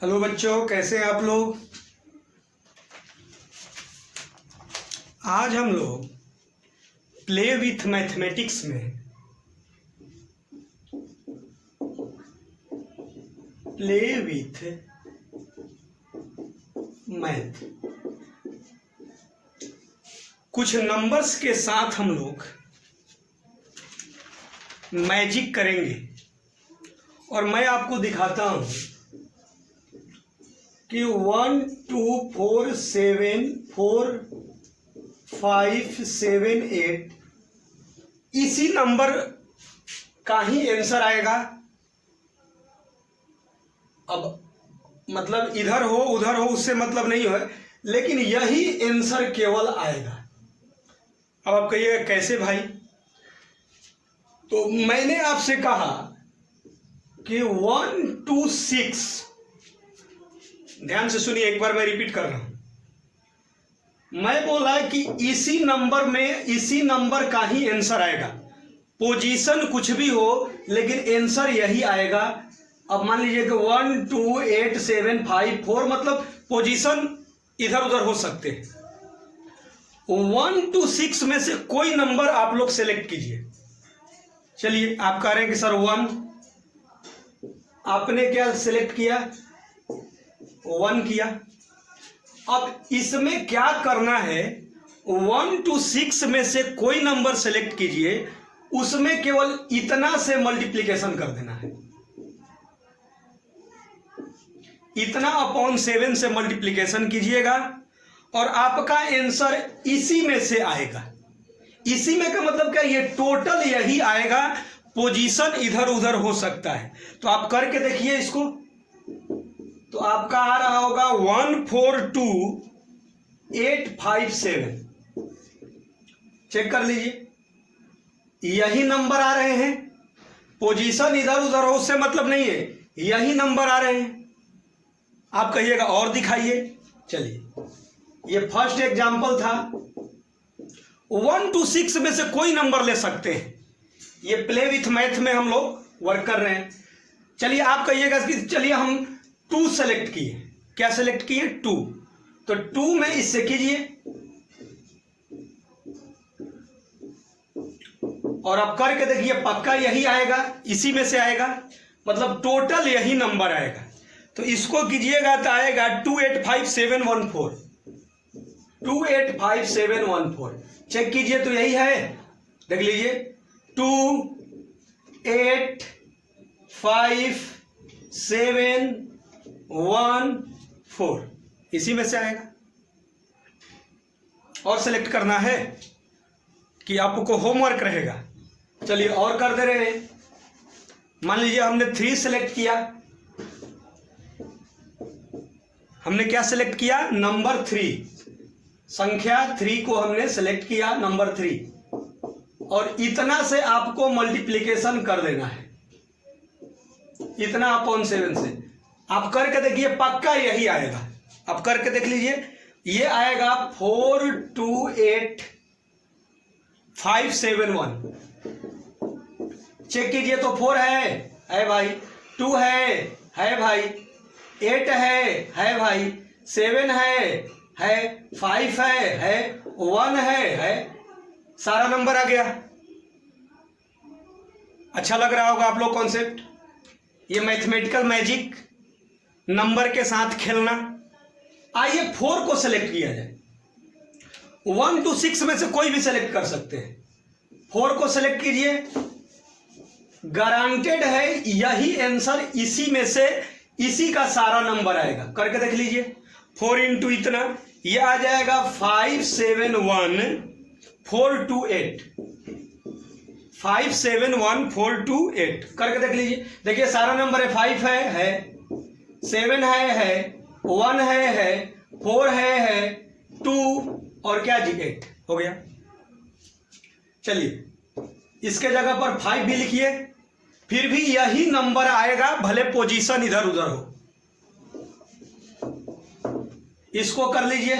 Hello बच्चों, कैसे हैं आप लोग। आज हम लोग प्ले विथ मैथमेटिक्स में प्ले विथ मैथ कुछ नंबर्स के साथ हम लोग मैजिक करेंगे और मैं आपको दिखाता हूं कि 1 2 4 7 4 5 7 8 इसी नंबर का ही आंसर आएगा। अब मतलब इधर हो उधर हो उससे मतलब नहीं है, लेकिन यही आंसर केवल आएगा। अब आप कहिएगा कैसे भाई। तो मैंने आपसे कहा कि 1 2 6, ध्यान से सुनिए, एक बार मैं रिपीट कर रहा हूं। मैं बोला कि इसी नंबर का ही आंसर आएगा। पोजीशन कुछ भी हो लेकिन आंसर यही आएगा। अब मान लीजिए कि 1 2 8 7 5 4 मतलब पोजीशन इधर उधर हो सकते हैं। 1 2 6 में से कोई नंबर आप लोग सेलेक्ट कीजिए। चलिए, आप कह रहे हैं कि सर 1, आपने क्या सिलेक्ट किया? 1 किया। अब इसमें क्या करना है, 1 to 6 में से कोई नंबर सेलेक्ट कीजिए, उसमें केवल इतना से मल्टीप्लिकेशन कर देना है। इतना अपॉन 7 से मल्टीप्लिकेशन कीजिएगा और आपका आंसर इसी में से आएगा। इसी में का मतलब क्या, ये टोटल यही आएगा। पोजीशन इधर उधर हो सकता है। तो आप करके देखिए इसको। तो आपका आ रहा होगा 1 4 2 8 5 7। चेक कर लीजिए, यही नंबर आ रहे हैं। पोजीशन इधर उधर हो उससे मतलब नहीं है, यही नंबर आ रहे हैं। आप कहिएगा और दिखाइए। चलिए, ये फर्स्ट एग्जांपल था। 1 to 6 में से कोई नंबर ले सकते हैं। ये प्ले विथ मैथ में हम लोग वर्क कर रहे हैं। चलिए, आप कहिएगा कि चलिए हम 2 सेलेक्ट किए। क्या सेलेक्ट किए? 2। तो 2 में इससे कीजिए और आप करके देखिए, पक्का यही आएगा, इसी में से आएगा। मतलब टोटल यही नंबर आएगा। तो इसको कीजिएगा तो आएगा 2 8 5 7 1 4। 2 8 5 7 1 4। चेक कीजिए तो यही है। देख लीजिए, 2 8 5 7 1 4 इसी में से आएगा। और सेलेक्ट करना है कि आपको होमवर्क रहेगा। चलिए और कर दे रहे हैं। मान लीजिए हमने 3 सेलेक्ट किया। हमने क्या सेलेक्ट किया? नंबर 3, संख्या 3 को हमने सेलेक्ट किया, नंबर 3। और इतना से आपको मल्टीप्लिकेशन कर देना है, इतना अपॉन 7 से। आप करके देखिए, पक्का यही आएगा। आप करके देख लीजिए, ये आएगा 4 2 8 5 7 1। चेक कीजिए तो 4 है भाई, 2 है भाई, 8 है भाई, 7 है 5 है 1 है। सारा नंबर आ गया। अच्छा लग रहा होगा आप लोग कॉन्सेप्ट। ये मैथमेटिकल मैजिक, नंबर के साथ खेलना। आइए 4 को सेलेक्ट किया जाए। 1 to 6 में से कोई भी सेलेक्ट कर सकते हैं। 4 को सेलेक्ट कीजिए, गारंटेड है यही आंसर, इसी में से इसी का सारा नंबर आएगा। करके देख लीजिए, 4 इंटू इतना, ये आ जाएगा 5 7 1 4 2 8। 5 7 1 4 2 8 करके देख लीजिए। देखिए सारा नंबर है। 5 है 7 है 1 है 4 है 2 और क्या जी 8 हो गया। चलिए, इसके जगह पर 5 भी लिखिए, फिर भी यही नंबर आएगा, भले पोजीशन इधर उधर हो। इसको कर लीजिए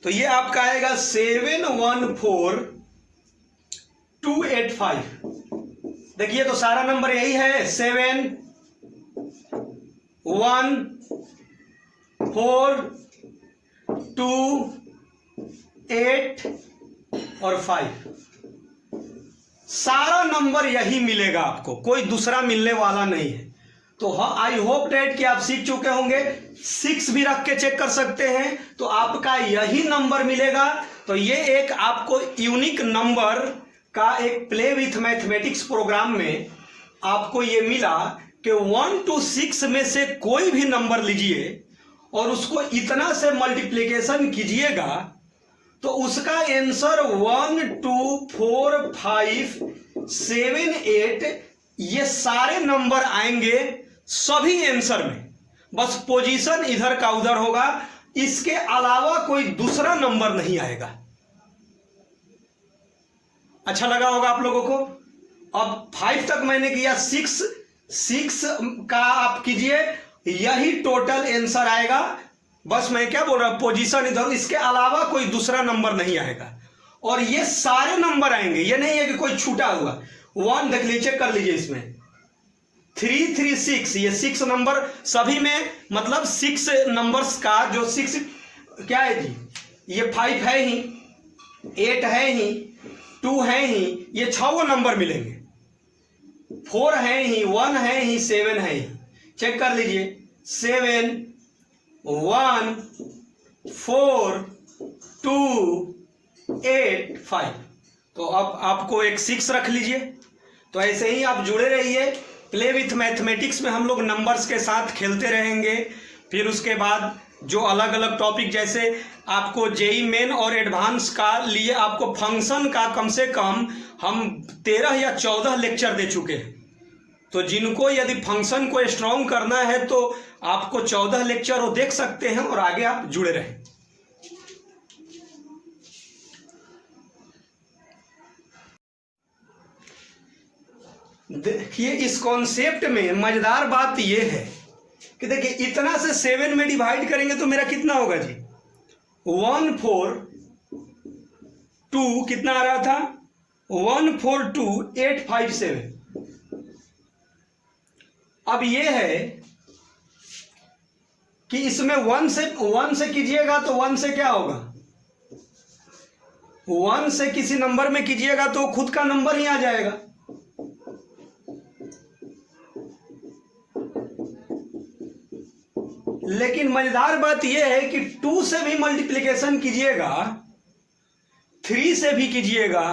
तो ये आपका आएगा 7 1 4 2 8 5। देखिए तो सारा नंबर यही है, 7 1 4 2 8 और 5, सारा नंबर यही मिलेगा आपको, कोई दूसरा मिलने वाला नहीं है। तो आई होप डैट कि आप सीख चुके होंगे। 6 भी रख के चेक कर सकते हैं तो आपका यही नंबर मिलेगा। तो ये एक आपको यूनिक नंबर का एक प्ले विथ मैथमेटिक्स प्रोग्राम में आपको ये मिला कि 1 to 6 में से कोई भी नंबर लीजिए और उसको इतना से मल्टीप्लिकेशन कीजिएगा तो उसका आंसर 1 2 4 5 7 8 ये सारे नंबर आएंगे सभी आंसर में, बस पोजीशन इधर का उधर होगा, इसके अलावा कोई दूसरा नंबर नहीं आएगा। अच्छा लगा होगा आप लोगों को। अब 5 तक मैंने किया, 6 का आप कीजिए, यही टोटल आंसर आएगा। बस मैं क्या बोल रहा हूं, पोजीशन इधर, इसके अलावा कोई दूसरा नंबर नहीं आएगा और ये सारे नंबर आएंगे। ये नहीं है कि कोई छूटा हुआ। 1 देख लीजिए, चेक कर लीजिए, इसमें 3 3 6, ये 6 नंबर सभी में, मतलब 6 नंबर्स का जो 6 क्या है जी, ये 5 है ही, 8 है ही, 2 है ही, ये 6 नंबर मिलेंगे, 4 है ही, 1 है ही, 7 है ही। चेक कर लीजिए, 7 1 4 2 8 5। तो अब आपको एक 6 रख लीजिए। तो ऐसे ही आप जुड़े रहिए। प्ले विथ मैथमेटिक्स में हम लोग नंबर्स के साथ खेलते रहेंगे। फिर उसके बाद जो अलग अलग टॉपिक, जैसे आपको जेई मेन और एडवांस का लिए आपको फंक्शन का कम से कम हम 13 या 14 लेक्चर दे चुके हैं। तो जिनको यदि फंक्शन को स्ट्रॉन्ग करना है तो आपको 14 लेक्चर वो देख सकते हैं और आगे आप जुड़े रहें। देखिए, इस कॉन्सेप्ट में मजेदार बात यह है कि देखिए, इतना से 7 में डिवाइड करेंगे तो मेरा कितना होगा जी, 1 4 2 कितना आ रहा था, 1 4 2 8 5 7। अब ये है कि इसमें 1 से कीजिएगा तो 1 से क्या होगा, 1 से किसी नंबर में कीजिएगा तो खुद का नंबर ही आ जाएगा। लेकिन मजेदार बात यह है कि 2 से भी मल्टीप्लिकेशन कीजिएगा, 3 से भी कीजिएगा,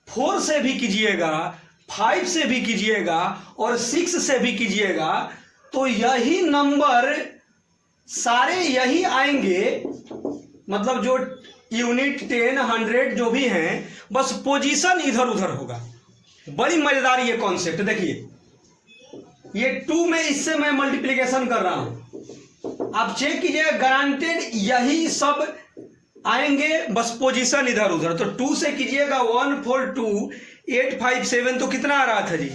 4 से भी कीजिएगा, 5 से भी कीजिएगा और 6 से भी कीजिएगा तो यही नंबर सारे यही आएंगे। मतलब जो यूनिट 10 100 जो भी हैं, बस पोजीशन इधर उधर होगा। बड़ी मजेदार ये कॉन्सेप्ट। देखिए, ये 2 में इससे मैं मल्टीप्लिकेशन कर रहा हूं, आप चेक कीजिए, गारंटेड यही सब आएंगे, बस पोजीशन इधर उधर। तो 2 से कीजिएगा 1 4 2 8 5 7, तो कितना आ रहा था जी,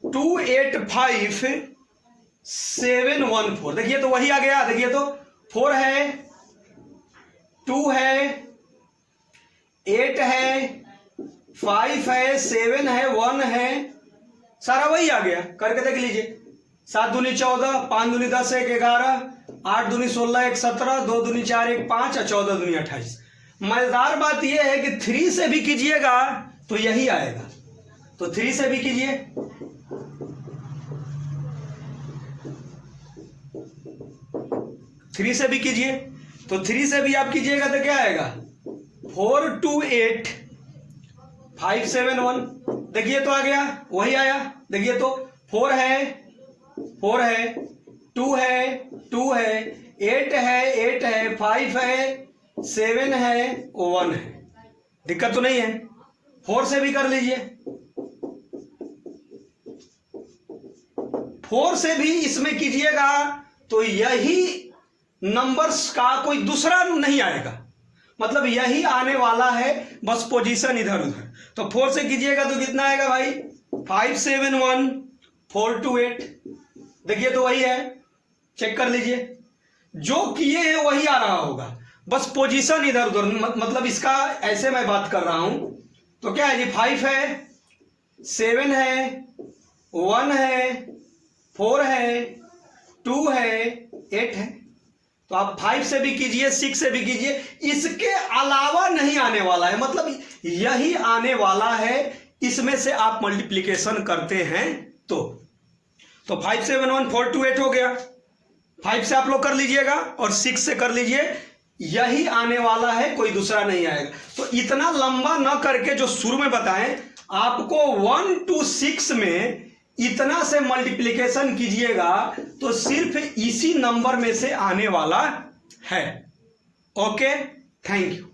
2 8 5 7 1 4। देखिए तो वही आ गया। देखिए तो 4 है, 2 है, 8 है, 5 है, 7 है, 1 है, सारा वही आ गया। करके देख लीजिए, 7 दूनी 14, 5 दूनी 10, 1 11, 8 दूनी 16, 1 17, 2 दूनी 4, 1 5 और 14 दूनी 28। मजेदार बात यह है कि 3 से भी कीजिएगा तो यही आएगा। तो 3 से भी कीजिए, तो 3 से भी आप कीजिएगा तो क्या आएगा, 4 2 8 5 7 1। देखिए तो आ गया, वही आया। देखिए तो 4 है, 4 है, 2 है, 2 है, 8 है, 8 है, 5 है, 7 है, 1 है। दिक्कत तो नहीं है। 4 से भी कर लीजिए, 4 से भी इसमें कीजिएगा तो यही नंबर्स का कोई दूसरा नहीं आएगा, मतलब यही आने वाला है, बस पोजीशन इधर उधर। तो 4 से कीजिएगा तो कितना आएगा भाई, 5 7 1 4 2 8। देखिए तो वही है, चेक कर लीजिए, जो किए हैं वही आ रहा होगा, बस पोजीशन इधर उधर। मतलब इसका ऐसे मैं बात कर रहा हूं तो क्या है जी, 5 है, 7 है, 1 है, 4 है, 2 है, 8 है। तो आप 5 से भी कीजिए, 6 से भी कीजिए, इसके अलावा नहीं आने वाला है, मतलब यही आने वाला है, इसमें से आप मल्टीप्लिकेशन करते हैं तो 5 7 1 4 2 8 हो गया। 5 से आप लोग कर लीजिएगा और 6 से कर लीजिए, यही आने वाला है, कोई दूसरा नहीं आएगा। तो इतना लंबा न करके जो शुरू में बताएं, आपको 1 to 6 में इतना से मल्टीप्लिकेशन कीजिएगा तो सिर्फ इसी नंबर में से आने वाला है। Okay, thank you.